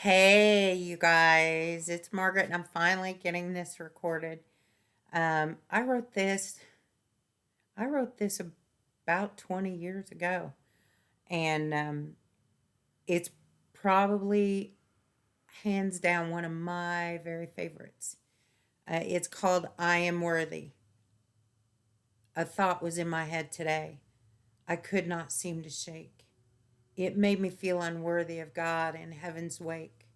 Hey, you guys, it's Margaret, and I'm finally getting this recorded. Um, I wrote this. I wrote this about 20 years ago, and it's probably hands down one of my very favorites. It's called "I Am Worthy." A thought was in my head today. I could not seem to shake. It made me feel unworthy of God in heaven's wake.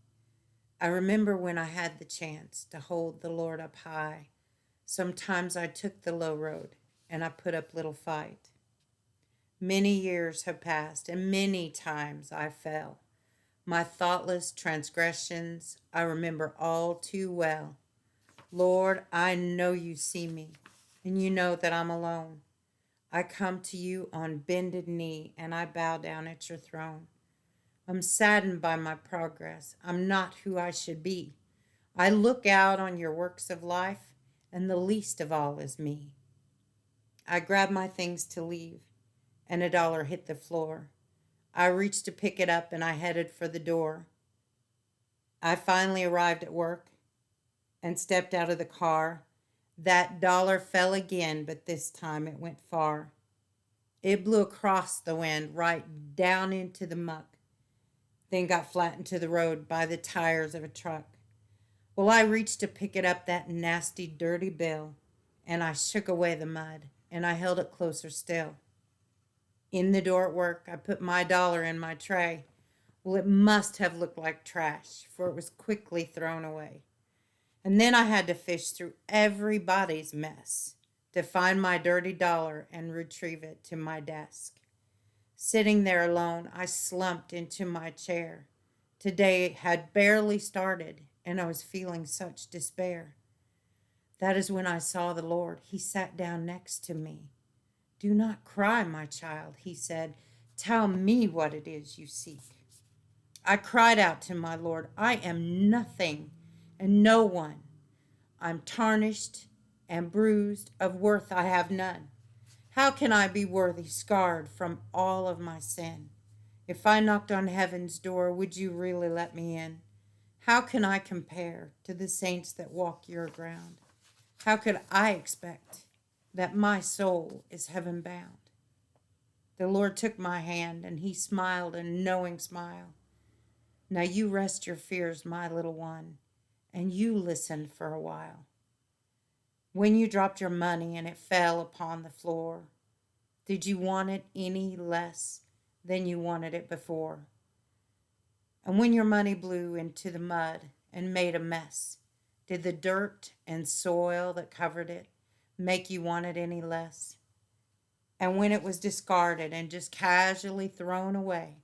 I remember when I had the chance to hold the Lord up high. Sometimes I took the low road and I put up little fight. Many years have passed and many times I fell. My thoughtless transgressions I remember all too well. Lord, I know you see me and you know that I'm alone. I come to you on bended knee and I bow down at your throne. I'm saddened by my progress. I'm not who I should be. I look out on your works of life, and the least of all is me. I grab my things to leave, and $1 hit the floor. I reached to pick it up, and I headed for the door. I finally arrived at work and stepped out of the car. That dollar fell again, but this time it went far. It blew across the wind right down into the muck, then got flattened to the road by the tires of a truck. Well, I reached to pick it up, that nasty, dirty bill, and I shook away the mud, and I held it closer still. In the door at work, I put my dollar in my tray. Well, it must have looked like trash, for it was quickly thrown away. And then I had to fish through everybody's mess to find my dirty dollar and retrieve it to my desk. Sitting there alone, I slumped into my chair. Today had barely started, and I was feeling such despair. That is when I saw the Lord. He sat down next to me. Do not cry, my child, he said. Tell me what it is you seek. I cried out to my Lord, I am nothing and no one. I'm tarnished and bruised, of worth I have none. How can I be worthy, scarred from all of my sin? If I knocked on heaven's door, would you really let me in? How can I compare to the saints that walk your ground? How could I expect that my soul is heaven bound? The Lord took my hand and he smiled a knowing smile. Now you rest your fears, my little one, and you listen for a while. When you dropped your money and it fell upon the floor, did you want it any less than you wanted it before? And when your money blew into the mud and made a mess, did the dirt and soil that covered it make you want it any less? And when it was discarded and just casually thrown away,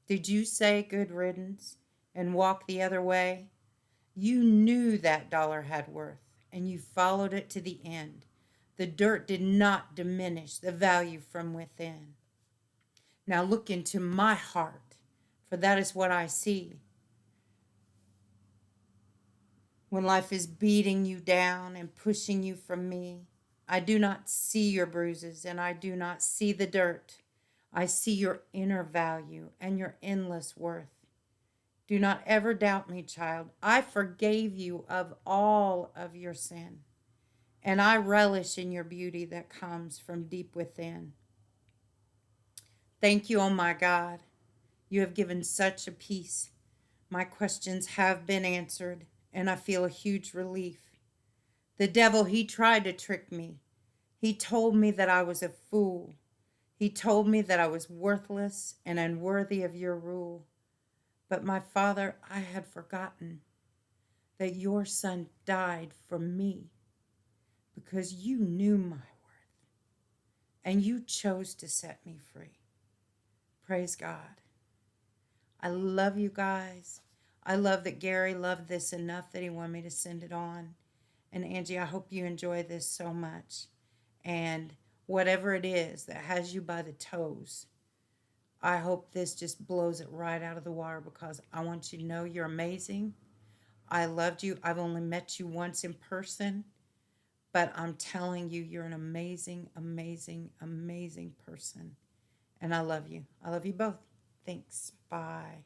did you say good riddance and walk the other way? You knew that dollar had worth and you followed it to the end. The dirt did not diminish the value from within. Now look into my heart, for that is what I see. When life is beating you down and pushing you from me, I do not see your bruises and I do not see the dirt. I see your inner value and your endless worth. Do not ever doubt me, child. I forgave you of all of your sin, and I relish in your beauty that comes from deep within. Thank you, oh my God. You have given such a peace. My questions have been answered, and I feel a huge relief. The devil, he tried to trick me. He told me that I was a fool. He told me that I was worthless and unworthy of your rule. But my Father, I had forgotten that your Son died for me because you knew my worth and you chose to set me free. Praise God. I love you guys. I love that Gary loved this enough that he wanted me to send it on. And Angie, I hope you enjoy this so much. And whatever it is that has you by the toes, I hope this just blows it right out of the water because I want you to know you're amazing. I loved you. I've only met you once in person, but I'm telling you, you're an amazing, amazing, amazing person. And I love you. I love you both. Thanks. Bye.